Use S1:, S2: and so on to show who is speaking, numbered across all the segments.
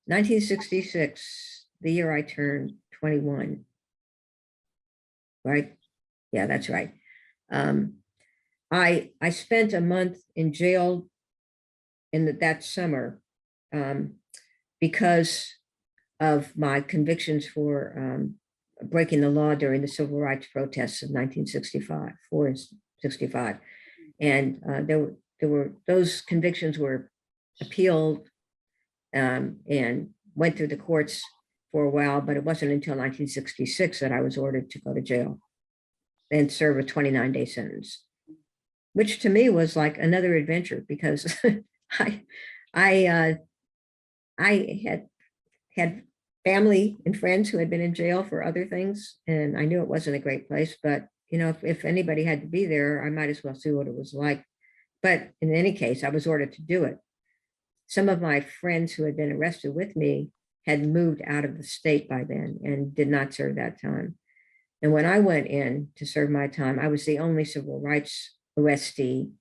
S1: 1966, the year I turned 21, right? Yeah, that's right. I spent a month in jail in that summer because of my convictions for breaking the law during the civil rights protests of 1965, 4 and 65. And there were those convictions were appealed and went through the courts for a while, but it wasn't until 1966 that I was ordered to go to jail and serve a 29-day sentence, which to me was like another adventure because I I had family and friends who had been in jail for other things, and I knew it wasn't a great place, but you know, if anybody had to be there, I might as well see what it was like. But in any case, I was ordered to do it. Some of my friends who had been arrested with me had moved out of the state by then and did not serve that time. And when I went in to serve my time, I was the only civil rights arrestee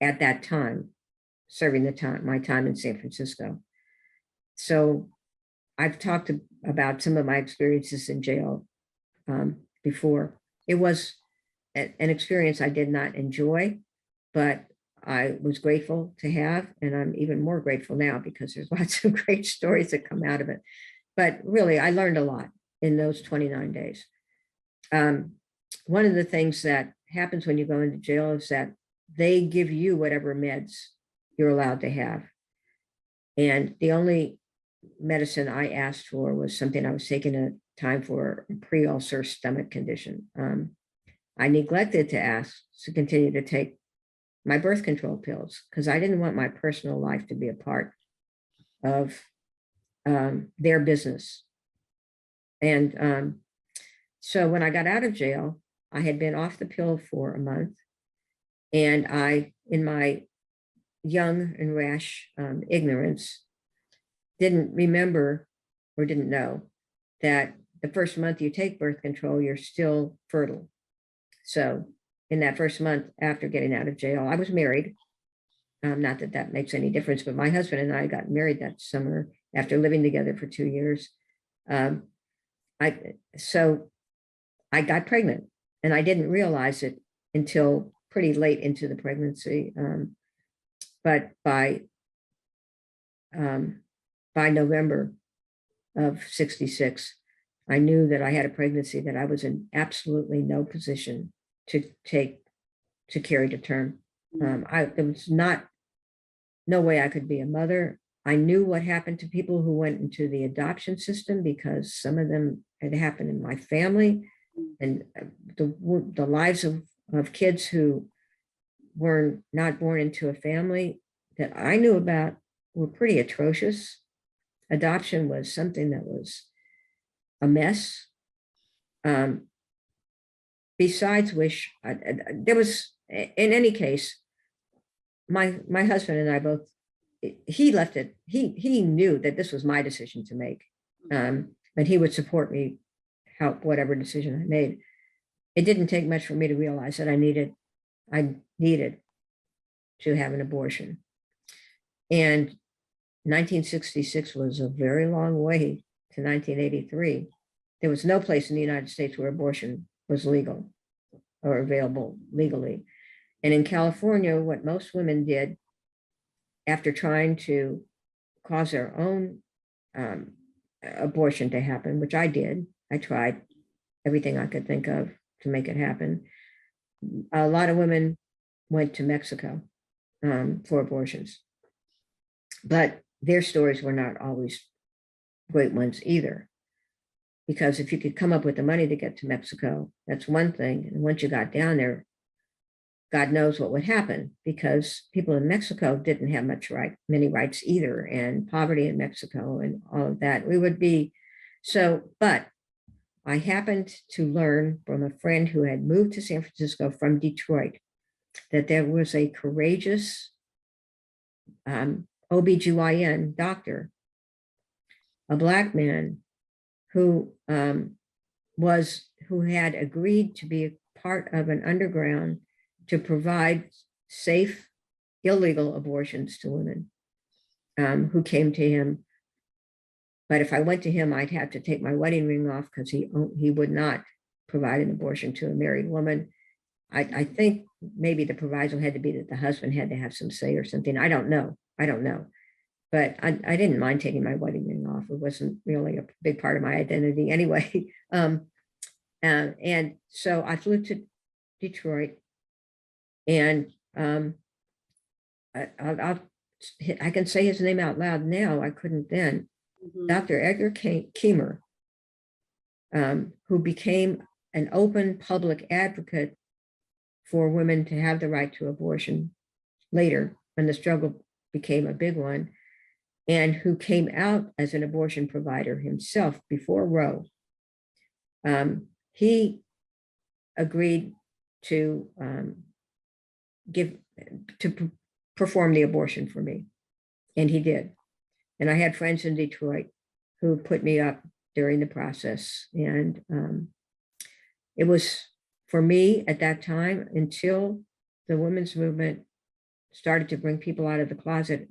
S1: at that time, serving my time in San Francisco. So I've talked about some of my experiences in jail before. It was an experience I did not enjoy, but I was grateful to have, and I'm even more grateful now because there's lots of great stories that come out of it. But really, I learned a lot in those 29 days. One of the things that happens when you go into jail is that they give you whatever meds you're allowed to have. And the only medicine I asked for was something I was taking a time for a pre-ulcer stomach condition. I neglected to ask to continue to take my birth control pills because I didn't want my personal life to be a part of their business. And so when I got out of jail, I had been off the pill for a month, and I, in my young and rash ignorance, didn't remember or didn't know that the first month you take birth control, you're still fertile. So in that first month after getting out of jail, I was married. Not that that makes any difference, but my husband and I got married that summer after living together for 2 years. So I got pregnant, and I didn't realize it until pretty late into the pregnancy. But by November of 66, I knew that I had a pregnancy that I was in absolutely no position to carry to term. There was no way I could be a mother. I knew what happened to people who went into the adoption system because some of them had happened in my family, and the lives of kids who were not born into a family that I knew about were pretty atrocious. Adoption was something that was a mess. Besides which, there was, in any case, my husband and I both, he left it, he knew that this was my decision to make, but he would support me, help whatever decision I made. It didn't take much for me to realize that I needed to have an abortion. And 1966 was a very long way to 1983. There was no place in the United States where abortion was legal or available legally. And in California, what most women did after trying to cause their own abortion to happen, which I did, I tried everything I could think of to make it happen. A lot of women went to Mexico for abortions, but their stories were not always great ones either. Because if you could come up with the money to get to Mexico, that's one thing. And once you got down there, God knows what would happen, because people in Mexico didn't have many rights either, and poverty in Mexico and all of that. We would be so, but I happened to learn from a friend who had moved to San Francisco from Detroit that there was a courageous OBGYN doctor, a Black man who had agreed to be a part of an underground to provide safe, illegal abortions to women who came to him But if I went to him, I'd have to take my wedding ring off because he would not provide an abortion to a married woman. I think maybe the proviso had to be that the husband had to have some say or something. I don't know. But I didn't mind taking my wedding ring off. It wasn't really a big part of my identity anyway. And so I flew to Detroit, and I can say his name out loud now. I couldn't then. Dr. Edgar Kiemer, who became an open public advocate for women to have the right to abortion later when the struggle became a big one, and who came out as an abortion provider himself before Roe. He agreed to perform the abortion for me, and he did. And I had friends in Detroit who put me up during the process. And it was, for me at that time, until the women's movement started to bring people out of the closet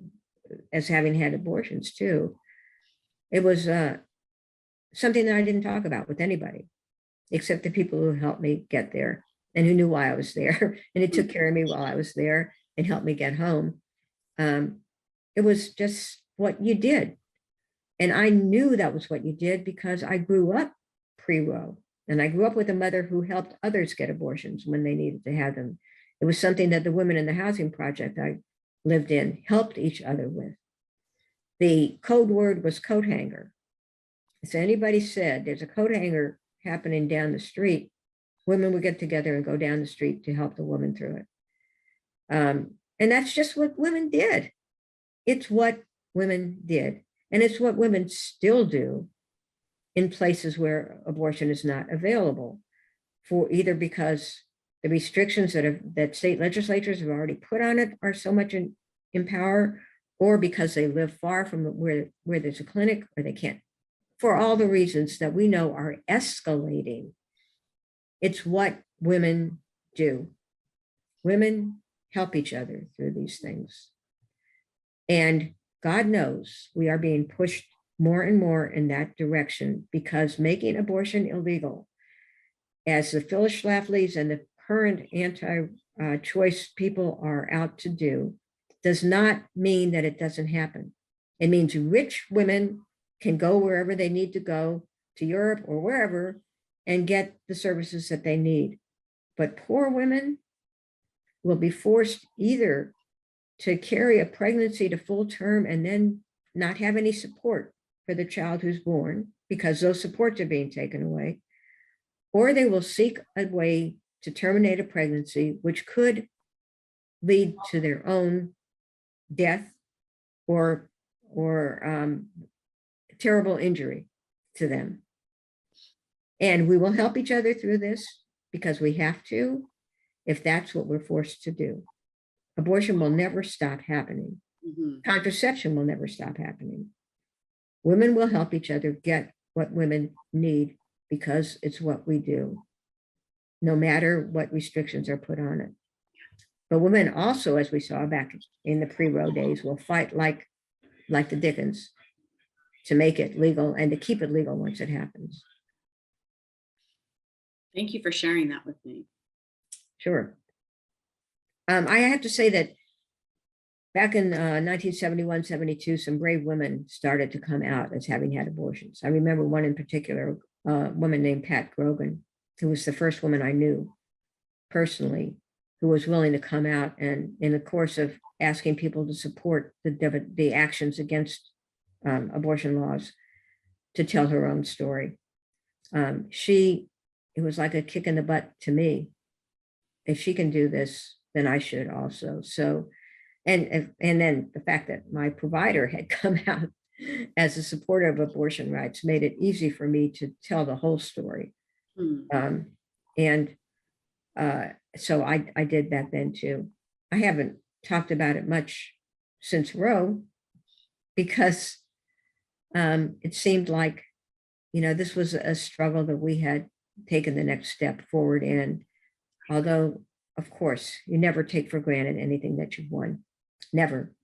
S1: as having had abortions too, it was something that I didn't talk about with anybody, except the people who helped me get there and who knew why I was there. And it took care of me while I was there and helped me get home. It was just what you did. And I knew that was what you did because I grew up pre-Roe, and I grew up with a mother who helped others get abortions when they needed to have them. It was something that the women in the housing project I lived in helped each other with. The code word was coat hanger. So anybody said there's a coat hanger happening down the street, women would get together and go down the street to help the woman through it. And that's just what women did. It's what women did. And it's what women still do in places where abortion is not available, for either because the restrictions that state legislatures have already put on it are so much in power, or because they live far from where there's a clinic, or they can't, for all the reasons that we know are escalating. It's what women do. Women help each other through these things. And God knows we are being pushed more and more in that direction, because making abortion illegal, as the Phyllis Schlafly's and the current anti-choice people are out to do, does not mean that it doesn't happen. It means rich women can go wherever they need to go, to Europe or wherever, and get the services that they need. But poor women will be forced either to carry a pregnancy to full term and then not have any support for the child who's born, because those supports are being taken away, or they will seek a way to terminate a pregnancy, which could lead to their own death or terrible injury to them. And we will help each other through this because we have to, if that's what we're forced to do. Abortion will never stop happening. Contraception will never stop happening. Women will help each other get what women need because it's what we do, no matter what restrictions are put on it. But women also, as we saw back in the pre-Roe days, will fight like the Dickens to make it legal and to keep it legal once it happens.
S2: Thank you for sharing that with me.
S1: Sure. I have to say that back in 1971, 72, some brave women started to come out as having had abortions. I remember one in particular, a woman named Pat Grogan, who was the first woman I knew personally who was willing to come out, and in the course of asking people to support the actions against abortion laws, to tell her own story. It was like a kick in the butt to me. If she can do this, then I should also. So, and then the fact that my provider had come out as a supporter of abortion rights made it easy for me to tell the whole story. So I did that then too. I haven't talked about it much since Roe because it seemed like, this was a struggle that we had taken the next step forward in. Although, of course, you never take for granted anything that you've won. Never.